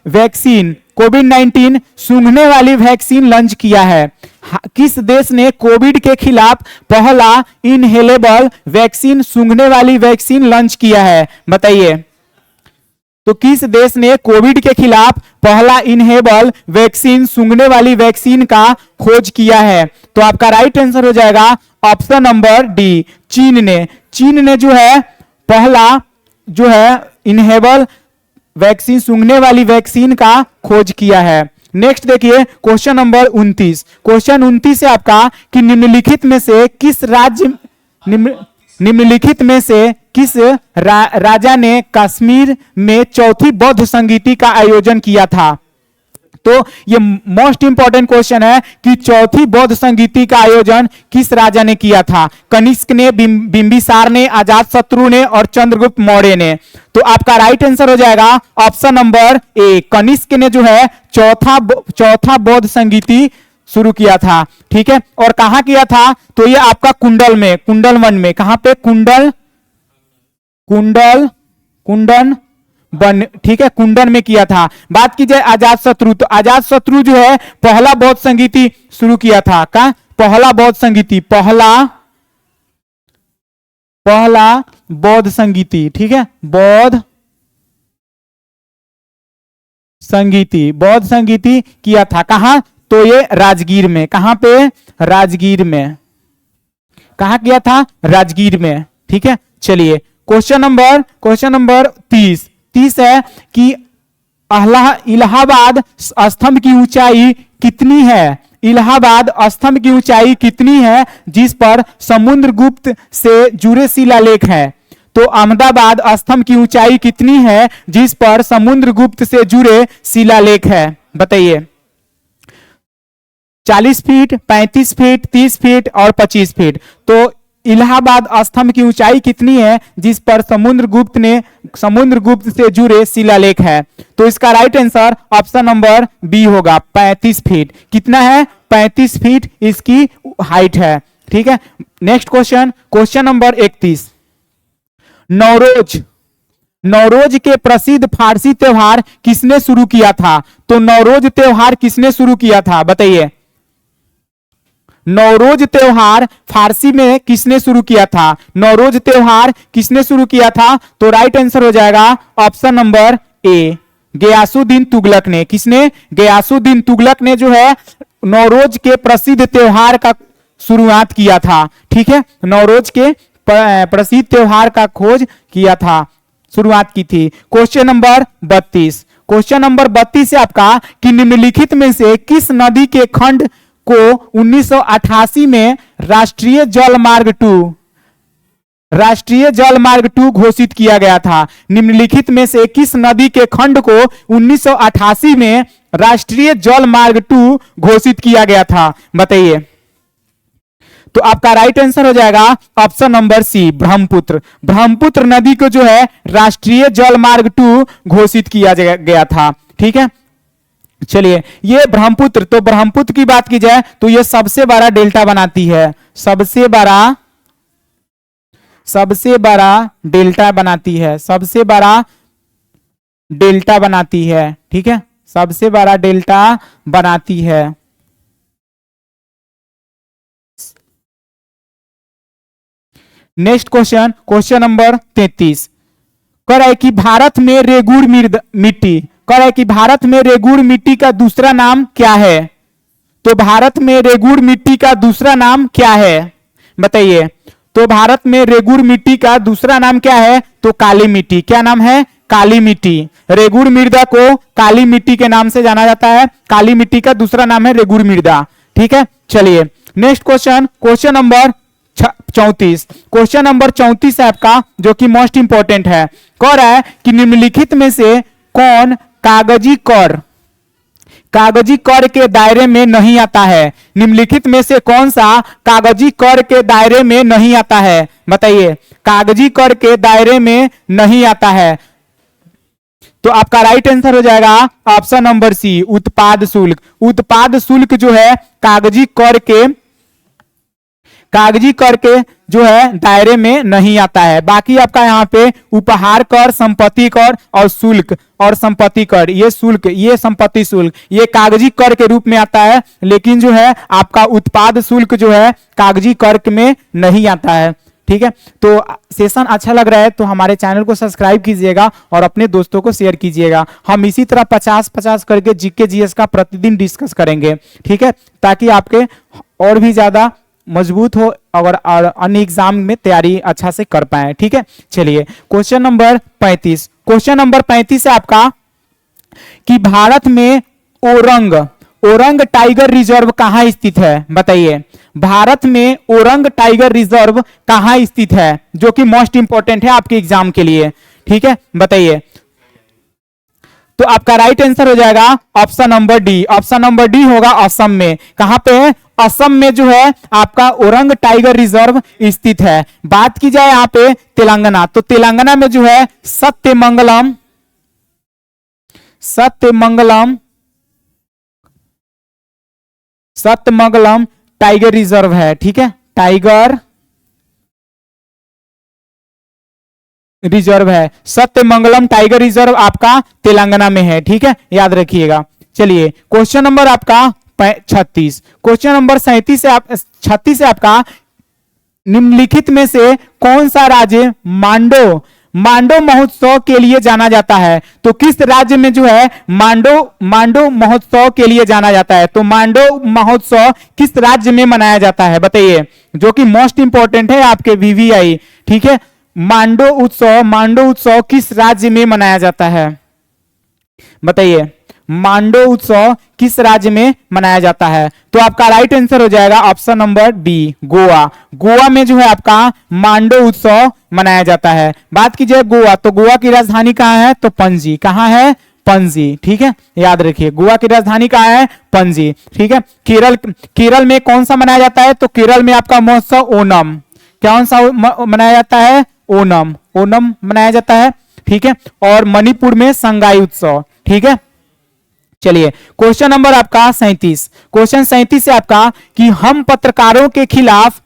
वैक्सीन कोविड-19 सूंघने वाली वैक्सीन लॉन्च किया है। किस देश ने कोविड के खिलाफ पहला इनहेलेबल वैक्सीन सूंघने वाली वैक्सीन लॉन्च किया है, बताइए। तो किस देश ने कोविड के खिलाफ पहला इनहेलेबल वैक्सीन सूंघने वाली वैक्सीन का खोज किया है, तो आपका राइट आंसर हो जाएगा ऑप्शन नंबर डी, चीन ने जो है पहला जो है इनहेलेबल वैक्सीन सूंघने वाली वैक्सीन का खोज किया है। नेक्स्ट देखिए क्वेश्चन नंबर 29, क्वेश्चन 29 से आपका कि निम्नलिखित में से किस राजा ने कश्मीर में चौथी बौद्ध संगीति का आयोजन किया था, तो ये मोस्ट इंपॉर्टेंट क्वेश्चन है कि चौथी बौद्ध संगीति का आयोजन किस राजा ने किया था। कनिष्क ने, बिंबिसार ने, अजातशत्रु ने और चंद्रगुप्त मौर्य ने, तो आपका राइट आंसर हो जाएगा ऑप्शन नंबर ए, कनिष्क ने जो है चौथा बौद्ध संगीति शुरू किया था। ठीक है, और कहां किया था, तो ये आपका कुंडल वन में। कहां पे, कुंडन बन, ठीक है, कुंडन में किया था। बात की जाए अजातशत्रु, तो अजातशत्रु जो है पहला बौद्ध संगीति शुरू किया था। का पहला बौद्ध संगीति, पहला बौद्ध संगीति, ठीक है, बौद्ध संगीति किया था। कहां, तो ये राजगीर में। कहां पे, राजगीर में। कहां किया था, राजगीर में। ठीक है, चलिए क्वेश्चन नंबर 30 है कि इलाहाबाद स्तंभ की ऊंचाई कितनी है। इलाहाबाद स्तंभ की ऊंचाई कितनी है जिस पर समुद्रगुप्त से जुड़े शिलालेख है, तो अहमदाबाद स्तंभ की ऊंचाई कितनी है जिस पर समुद्रगुप्त से जुड़े शिलालेख है, बताइए। 40 फीट, 35 फीट, 30 फीट और 25 फीट। तो इलाहाबाद स्तंभ की ऊंचाई कितनी है जिस पर समुद्रगुप्त से जुड़े शिलालेख है, तो इसका right answer option number B होगा, 35 फीट। कितना है, 35 फीट इसकी हाइट है। ठीक है, next question, question number 31, Nowruz के प्रसिद्ध फारसी त्योहार किसने शुरू किया था? तो नौरोज त्योहार किसने शुरू किया था बताइए? नौरोज त्योहार फारसी में किसने शुरू किया था? नौरोज त्योहार किसने शुरू किया था? तो राइट आंसर हो जाएगा option number A, Ghiyasuddin Tughlaq ने। किसने? गयासुद्दीन तुगलक ने जो है नौरोज के प्रसिद्ध त्योहार का शुरुआत किया था। ठीक है, नौरोज के प्रसिद्ध त्योहार का खोज किया था, शुरुआत की थी। क्वेश्चन नंबर 32, क्वेश्चन नंबर 32 से आपका कि निम्नलिखित में से किस नदी के खंड को 1988 में राष्ट्रीय जल मार्ग 2 घोषित किया गया था? निम्नलिखित में से किस नदी के खंड को 1988 में राष्ट्रीय जल मार्ग 2 घोषित किया गया था बताइए? तो आपका राइट आंसर हो जाएगा option number C, Brahmaputra. Brahmaputra नदी को जो है राष्ट्रीय जल मार्ग 2 घोषित किया गया था। ठीक है, चलिए ये ब्रह्मपुत्र, तो ब्रह्मपुत्र की बात की जाए तो ये सबसे बड़ा डेल्टा बनाती है, सबसे बड़ा डेल्टा बनाती है, सबसे बड़ा डेल्टा बनाती है। ठीक है, सबसे बड़ा डेल्टा बनाती है। नेक्स्ट क्वेश्चन, क्वेश्चन नंबर 33 कह रहा है कि भारत में रेगुड़ मिट्टी, कह रहा है कि भारत में रेगुड़ मिट्टी का दूसरा नाम क्या है? तो भारत में रेगुड़ मिट्टी का दूसरा नाम क्या है बताइए? तो भारत में रेगुड़ मिट्टी का दूसरा नाम क्या है? तो काली मिट्टी। क्या नाम है? काली मिट्टी। रेगुड़ मृदा को काली मिट्टी के नाम से जाना जाता है। काली मिट्टी का दूसरा नाम है रेगुड़ मृदा। ठीक है, चलिए next question, question number 34, question number 34 है आपका जो कि मोस्ट इंपॉर्टेंट है। कह रहा है कि निम्नलिखित में से कौन कागजी कर के दायरे में नहीं आता है? निम्नलिखित में से कौन सा कागजी कर के दायरे में नहीं आता है बताइए? कागजी कर के दायरे में नहीं आता है, तो आपका राइट आंसर हो जाएगा ऑप्शन नंबर सी, उत्पाद शुल्क। उत्पाद शुल्क जो है कागजी कर के जो है दायरे में नहीं आता है। बाकी आपका यहाँ पे उपहार कर, संपत्ति कर और शुल्क और संपत्ति कर, ये शुल्क, ये संपत्ति शुल्क, ये कागजी कर के रूप में आता है, लेकिन जो है आपका उत्पाद शुल्क जो है कागजी कर में नहीं आता है। ठीक है, तो सेशन अच्छा लग रहा है तो हमारे चैनल को सब्सक्राइब कीजिएगा और अपने दोस्तों को शेयर कीजिएगा। हम इसी तरह 50-50 करके जीके जीएस का प्रतिदिन डिस्कस करेंगे। ठीक है, ताकि आपके और भी ज्यादा मजबूत हो और अन्य एग्जाम में तैयारी अच्छा से कर पाए। ठीक है, चलिए क्वेश्चन नंबर 35, क्वेश्चन नंबर 35 है आपका कि भारत में ओरंग टाइगर रिजर्व कहां स्थित है बताइए? भारत में ओरंग टाइगर रिजर्व कहां स्थित है, जो कि मोस्ट इंपॉर्टेंट है आपके एग्जाम के लिए। ठीक है, बताइए? तो आपका राइट आंसर हो जाएगा option number D. Option number D होगा असम में। कहां पे है? असम में जो है आपका ओरंग टाइगर रिजर्व स्थित है। बात की जाए यहां पे तेलंगाना, तो तेलंगाना में जो है सत्यमंगलम टाइगर रिजर्व है। ठीक है, टाइगर रिजर्व है, सत्यमंगलम टाइगर रिजर्व आपका तेलंगाना में है। ठीक है, याद रखिएगा। चलिए क्वेश्चन नंबर आपका 36, क्वेश्चन नंबर 36 से आपका निम्नलिखित में से कौन सा राज्य मांडो महोत्सव के लिए जाना जाता है? तो किस राज्य में जो है मांडो महोत्सव के लिए जाना जाता है? तो मांडो महोत्सव किस राज्य में मनाया जाता है बताइए? जो कि मोस्ट इंपॉर्टेंट है आपके वीवीआई। ठीक है, मांडो उत्सव किस राज्य में मनाया जाता है बताइए? मांडो उत्सव किस राज्य में मनाया जाता है? तो आपका राइट आंसर हो जाएगा option number B, Goa. Goa में जो है आपका मांडो उत्सव मनाया जाता है। बात की जाए गोवा, तो गोवा की राजधानी कहां है? तो पणजी। कहां है? पणजी। ठीक है, याद रखिए गोवा की राजधानी कहां है? पणजी। ठीक है, केरल में कौन सा मनाया जाता है? तो केरल में आपका महोत्सव ओणम, कौन सा मनाया जाता है? ओणम मनाया जाता है। ठीक है, और मणिपुर में संगाई उत्सव। ठीक है, चलिए क्वेश्चन नंबर आपका 37, क्वेश्चन 37 से आपका कि हम पत्रकारों के खिलाफ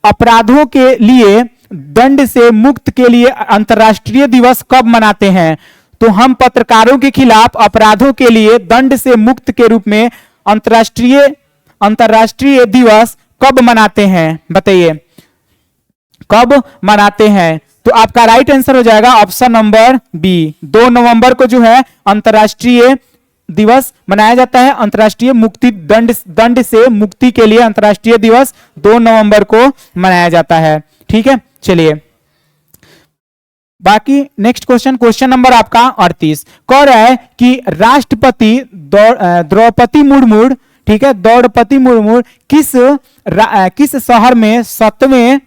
अपराधों के लिए दंड से मुक्त के लिए अंतर्राष्ट्रीय दिवस कब मनाते हैं? तो हम पत्रकारों के खिलाफ अपराधों के लिए दंड से मुक्त के रूप में अंतर्राष्ट्रीय अंतर्राष्ट्रीय दिवस कब मनाते हैं? बताइए कब मनाते हैं? तो आपका राइट आंसर हो जाएगा ऑप्शन नंबर बी, 2 नवंबर को जो है अंतर्राष्ट्रीय दिवस मनाया जाता है। अंतर्राष्ट्रीय मुक्ति दंड से मुक्ति के लिए अंतर्राष्ट्रीय दिवस 2 नवंबर को मनाया जाता है। ठीक है, चलिए बाकी नेक्स्ट क्वेश्चन नंबर आपका 38 कह रहा है कि राष्ट्रपति द्रौपदी मुर्मू, ठीक है, द्रौपदी मुर्मू किस शहर में 7वें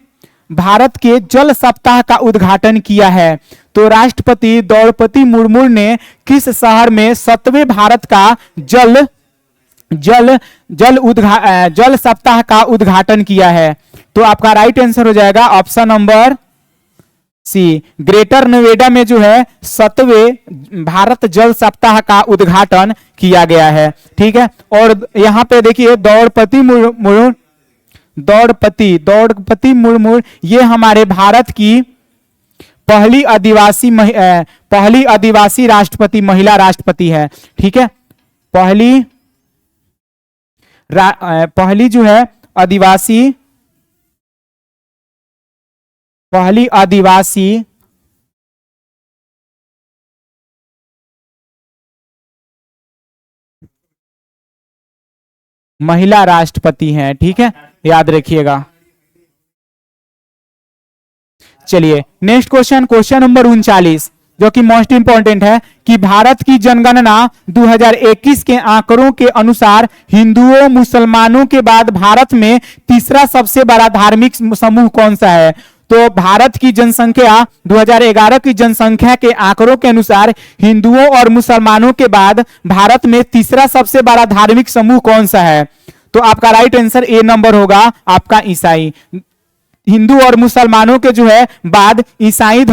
भारत के जल सप्ताह का उद्घाटन किया है? तो राष्ट्रपति द्रौपदी मुर्मू ने किस शहर में 7वें भारत का जल सप्ताह का उद्घाटन किया है? तो आपका राइट आंसर हो जाएगा option number C, Greater Noida में जो है 7वें भारत जल सप्ताह का उद्घाटन किया गया है। ठीक है, और यहां पे देखिए द्रौपदी मुर्मू ये हमारे भारत की पहली आदिवासी राष्ट्रपति, महिला राष्ट्रपति है। ठीक है, पहली जो है पहली आदिवासी महिला राष्ट्रपति हैं। ठीक है, याद रखिएगा। चलिए नेक्स्ट क्वेश्चन नंबर 39 जो कि मोस्ट इंपॉर्टेंट है कि भारत की जनगणना 2021 के आंकड़ों के अनुसार हिंदुओं मुसलमानों के बाद भारत में तीसरा सबसे बड़ा धार्मिक समूह कौन सा है? तो भारत की जनसंख्या 2011 की जनसंख्या के आंकड़ों के अनुसार हिंदुओं और मुसलमानों के बाद भारत में तीसरा सबसे बड़ा धार्मिक समूह कौन सा है? तो आपका राइट आंसर ए नंबर होगा आपका ईसाई। हिंदू और मुसलमानों के जो है बाद ईसाई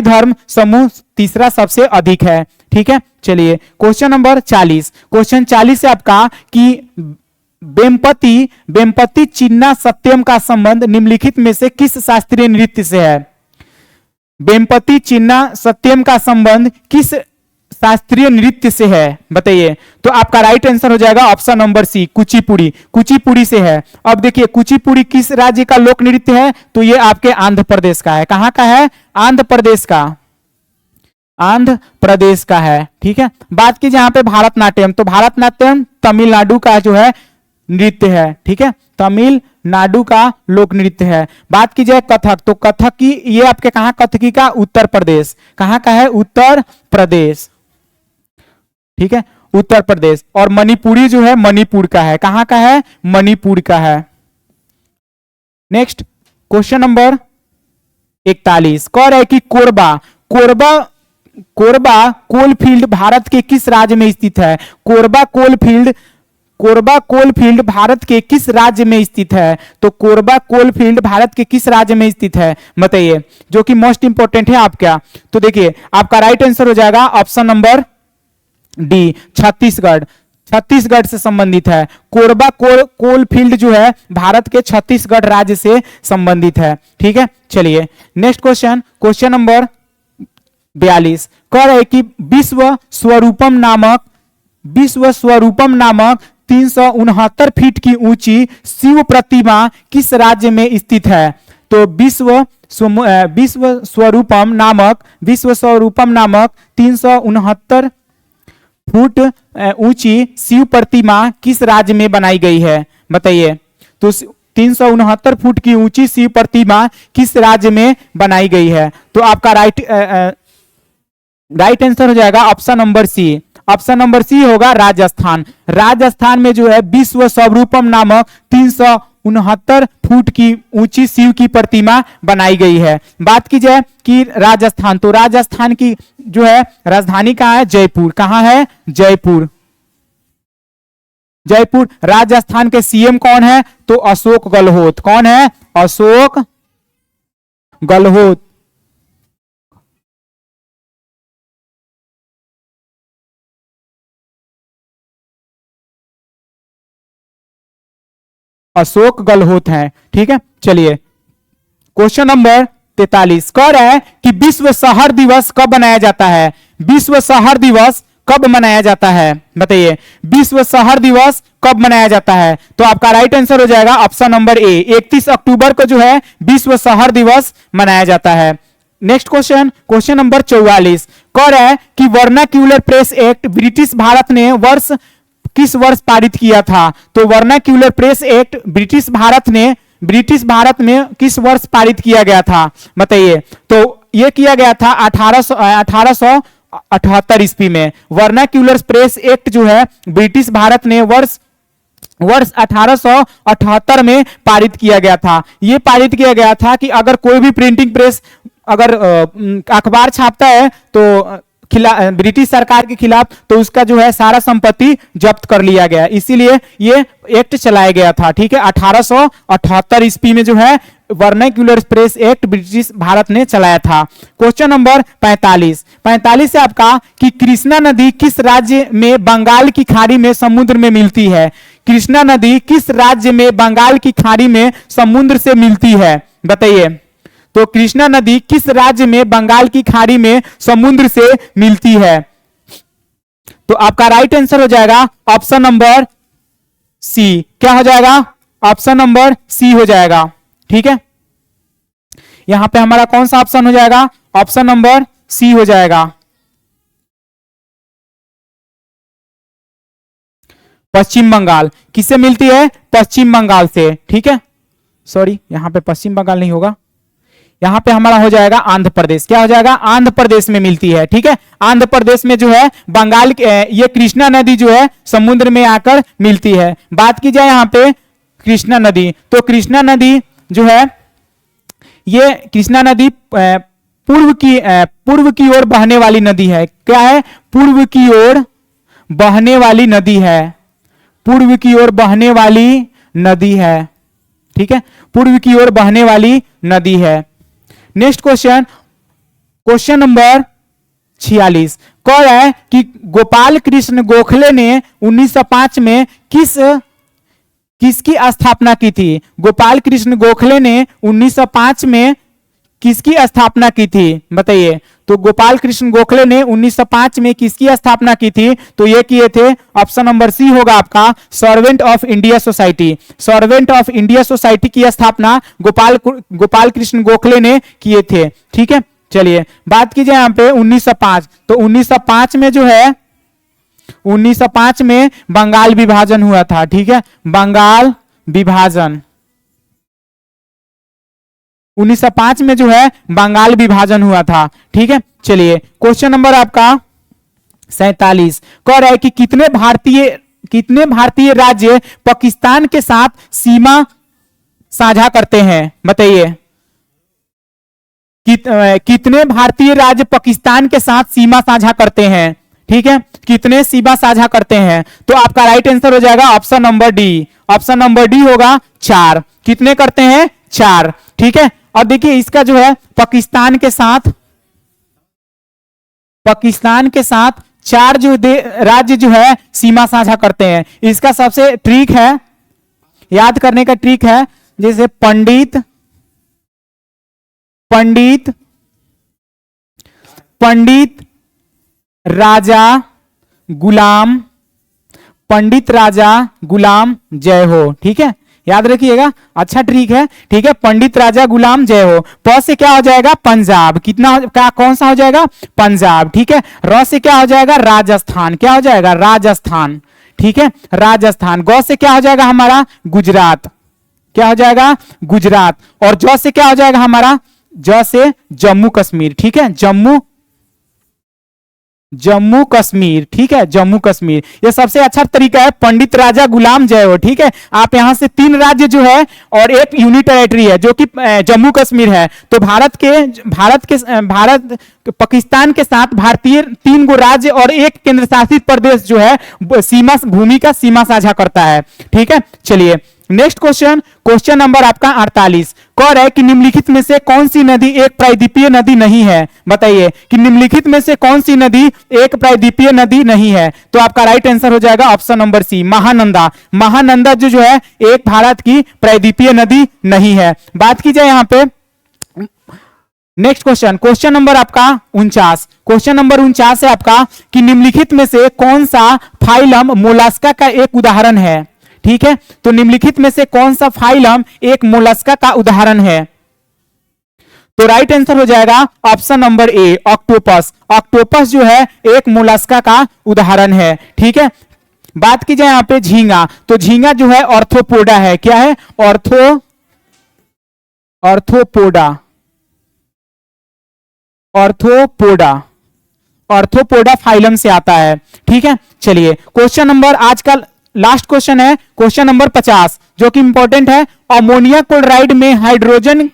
धर्म समूह तीसरा सबसे अधिक है। ठीक है, चलिए क्वेश्चन नंबर 40 से आपका कि बेम्पति चिन्ना सत्यम का संबंध निम्नलिखित में से किस शास्त्रीय नृत्य से है? बेम्पति चिन्ना सत्यम का संबंध किस शास्त्रीय नृत्य से है? बताइए। तो आपका राइट आंसर हो जाएगा ऑप्शन नंबर सी, कुचिपुड़ी से है। अब देखिए कुचिपुड़ी किस राज्य का लोक नृत्य है? तो ये आपके आंध्र प्रदेश का है। कहां का है? आंध्र प्रदेश का है। ठीक है, बात की जहां पे भारतनाट्यम, तो भारतनाट्यम तमिलनाडु का जो है नृत्य है। ठीक है, तमिलनाडु का लोक नृत्य है। बात की जाए कथक, तो कथक की ये आपके कहां कथकी का? उत्तर प्रदेश। कहां का है? उत्तर प्रदेश। ठीक है, उत्तर प्रदेश। और मणिपुरी जो है मणिपुर का है। कहां का है? मणिपुर का है। नेक्स्ट क्वेश्चन नंबर 41 कह रहा है कि कोरबा कोलफील्ड भारत के किस राज्य में स्थित है? कोरबा कोलफील्ड भारत के किस राज्य में स्थित है? तो कोरबा कोलफील्ड भारत के किस राज्य में स्थित है? बताइए, जो कि मोस्ट इंपोर्टेंट है आपका। तो देखिए आपका राइट आंसर हो जाएगा ऑप्शन नंबर डी, छत्तीसगढ़ से संबंधित है। कोरबा कोलफील्ड जो है भारत के छत्तीसगढ़ राज्य से संबंधित है। ठीक है, चलिए नेक्स्ट क्वेश्चन नंबर 42 कह रहे कि विश्व स्वरूपम नामक 369 फीट की ऊंची शिव प्रतिमा किस राज्य में स्थित है? तो विश्व स्वरूपम नामक 369 फुट ऊंची शिव प्रतिमा किस राज्य में बनाई गई है? बताइए। तो 369 फुट की ऊंची शिव प्रतिमा किस राज्य में बनाई गई है? तो आपका राइट आंसर हो जाएगा option number C. Option number C होगा राजस्थान में जो है विश्व स्वरूपम नामक 369 फुट की ऊंची शिव की प्रतिमा बनाई गई है। बात की जाए कि राजस्थान, तो राजस्थान की जो है राजधानी कहां है? जयपुर। कहां है? जयपुर। राजस्थान के सीएम कौन है? तो अशोक गहलोत। कौन है? अशोक गहलोत। अशोक गहलोत हैं। ठीक है, चलिए क्वेश्चन नंबर 43 कह रहा है कि विश्व शहर दिवस कब मनाया जाता है? विश्व शहर दिवस कब मनाया जाता है? बताइए, विश्व शहर दिवस कब मनाया जाता है? तो आपका राइट आंसर हो जाएगा ऑप्शन नंबर ए, 31 अक्टूबर को जो है विश्व शहर दिवस मनाया जाता है। नेक्स्ट क्वेश्चन, क्वेश्चन नंबर 44 कह रहा है कि vernacular press act British Bharat ने किस वर्ष पारित किया था? तो vernacular press act British Bharat में किस वर्ष पारित किया गया था? बताइए। तो यह किया गया था 1878 ईस्वी में। वर्नाक्यूलर प्रेस एक्ट जो है ब्रिटिश भारत ने वर्ष 1878 में पारित किया गया था। यह पारित किया गया था कि अगर कोई भी प्रिंटिंग प्रेस अगर अखबार छापता है तो ब्रिटिश सरकार के खिलाफ, तो उसका जो है सारा संपत्ति जब्त कर लिया गया, इसीलिए ये एक्ट चलाया गया था। ठीक है, 1878 ईस्वी में जो है vernacular press act British Bharat ने चलाया था। क्वेश्चन नंबर 45 से आपका कि कृष्णा नदी किस राज्य में बंगाल की खाड़ी में समुद्र में मिलती है? कृष्णा नदी किस राज्य में बंगाल की खाड़ी में समुद्र से मिलती है? बताइए। तो कृष्णा नदी किस राज्य में बंगाल की खाड़ी में समुद्र से मिलती है? तो आपका राइट आंसर हो जाएगा ऑप्शन नंबर सी। क्या हो जाएगा? ऑप्शन नंबर सी हो जाएगा। ठीक है, यहां पे हमारा कौन सा ऑप्शन हो जाएगा? ऑप्शन नंबर सी हो जाएगा। पश्चिम बंगाल किससे मिलती है? पश्चिम बंगाल से। ठीक है, सॉरी, यहां पे पश्चिम बंगाल नहीं होगा, यहां पे हमारा हो जाएगा आंध्र प्रदेश। क्या हो जाएगा? आंध्र प्रदेश में मिलती है। ठीक है, आंध्र प्रदेश में जो है बंगाल ये कृष्णा नदी जो है समुद्र में आकर मिलती है। बात की जाए यहां पे कृष्णा नदी, तो कृष्णा नदी जो है ये कृष्णा नदी पूर्व की ओर बहने वाली नदी है। क्या है? पूर्व की ओर बहने वाली नदी है। पूर्व की ओर बहने वाली नदी है। ठीक है, पूर्व की ओर बहने वाली नदी है। नेक्स्ट क्वेश्चन, क्वेश्चन नंबर 46 कह रहा है कि गोपाल कृष्ण गोखले ने 1905 में किसकी स्थापना की थी? गोपाल कृष्ण गोखले ने 1905 में किसकी स्थापना की थी? बताइए। तो गोपाल कृष्ण गोखले ने 1905 में किसकी स्थापना की थी? तो ये किए थे, ऑप्शन नंबर सी होगा आपका, servant of India society. Servant of India society की स्थापना गोपाल कृष्ण गोखले ने किए थे। ठीक है, चलिए बात कीजिए यहां पे 1905। तो 1905 में जो है 1905 में बंगाल विभाजन हुआ था। ठीक है, बंगाल विभाजन 1905 में जो है बंगाल विभाजन हुआ था। ठीक है, चलिए क्वेश्चन नंबर आपका 47 कह रहा है कि कितने भारतीय राज्य पाकिस्तान के साथ सीमा साझा करते हैं? बताइए। कितने भारतीय राज्य पाकिस्तान के साथ सीमा साझा करते हैं? ठीक है, कितने सीमा साझा करते हैं? तो आपका राइट आंसर हो जाएगा option number D. Option number D होगा 4। कितने करते हैं? 4। ठीक है, और देखिए इसका जो है पाकिस्तान के साथ 4 जो राज्य जो है सीमा साझा करते हैं। इसका सबसे ट्रिक है, याद करने का ट्रिक है, जैसे पंडित राजा गुलाम जय हो। ठीक है, याद रखिएगा, अच्छा ट्रिक है। ठीक है, पंडित राजा गुलाम जय हो। प से क्या हो जाएगा? पंजाब। कौन सा हो जाएगा? पंजाब। ठीक है, र से क्या हो जाएगा? राजस्थान। क्या हो जाएगा? राजस्थान। ठीक है, राजस्थान। ग से क्या हो जाएगा हमारा? गुजरात। क्या हो जाएगा? गुजरात। और ज से क्या हो जाएगा हमारा? ज से जम्मू कश्मीर। ठीक है, जम्मू कश्मीर। ठीक है, जम्मू कश्मीर। ये सबसे अच्छा तरीका है, पंडित राजा गुलाम जय हो। ठीक है, आप यहां से 3 राज्य जो है और एक यूनिट टेरिटरी है जो कि जम्मू कश्मीर है। तो भारत पाकिस्तान के साथ भारतीय 3 गो राज्य और एक केंद्र शासित प्रदेश जो है भूमि का सीमा साझा करता है। ठीक है, चलिए नेक्स्ट क्वेश्चन नंबर आपका 48 कह रहा है कि निम्नलिखित में से कौन सी नदी एक प्रायद्वीपीय नदी नहीं है? बताइए कि निम्नलिखित में से कौन सी नदी एक प्रायद्वीपीय नदी नहीं है? तो आपका राइट आंसर हो जाएगा option number C, Mahananda. Mahananda जो है एक भारत की प्रायद्वीपीय नदी नहीं है। बात की जाए यहां पे नेक्स्ट क्वेश्चन, क्वेश्चन नंबर आपका 49। क्वेश्चन नंबर 49 है आपका कि निम्नलिखित में से कौन सा फाइलम मोलास्का का एक उदाहरण है। ठीक है, तो निम्नलिखित में से कौन सा फाइलम एक मोलास्का का उदाहरण है। तो राइट आंसर हो जाएगा ऑप्शन नंबर ए, ऑक्टोपस। ऑक्टोपस जो है एक मोलास्का का उदाहरण है। ठीक है, बात की जाए यहां पे झींगा, तो झींगा जो है ऑर्थोपोडा है। क्या है? ऑर्थोपोडा ऑर्थोपोडा फाइलम से आता है। ठीक है, चलिए क्वेश्चन नंबर आज का लास्ट क्वेश्चन है, क्वेश्चन नंबर 50, जो कि इंपॉर्टेंट है। अमोनिया क्लोराइड में हाइड्रोजन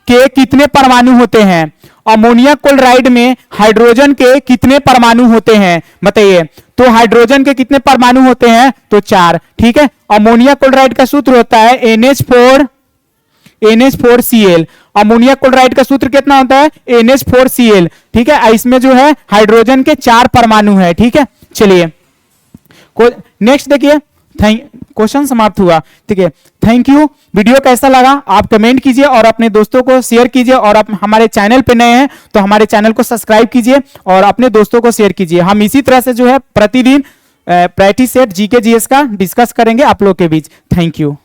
के कितने परमाणु होते हैं। अमोनिया क्लोराइड में हाइड्रोजन के कितने परमाणु होते हैं, बताइए। तो हाइड्रोजन के कितने परमाणु होते हैं, तो 4। ठीक है, अमोनिया क्लोराइड का सूत्र होता है NH4Cl। अमोनिया क्लोराइड का सूत्र कितना होता है, NH4Cl। ठीक है, इसमें जो है हाइड्रोजन के 4 परमाणु है। ठीक है, चलिए नेक्स्ट देखिए। क्वेश्चन समाप्त हुआ। ठीक है, थैंक यू। वीडियो कैसा लगा आप कमेंट कीजिए और अपने दोस्तों को शेयर कीजिए, और आप हमारे चैनल पे नए हैं तो हमारे चैनल को सब्सक्राइब कीजिए और अपने दोस्तों को शेयर कीजिए। हम इसी तरह से जो है प्रतिदिन प्रैक्टिस सेट जीके जीएस का डिस्कस करेंगे आप लोग के बीच। Thank you.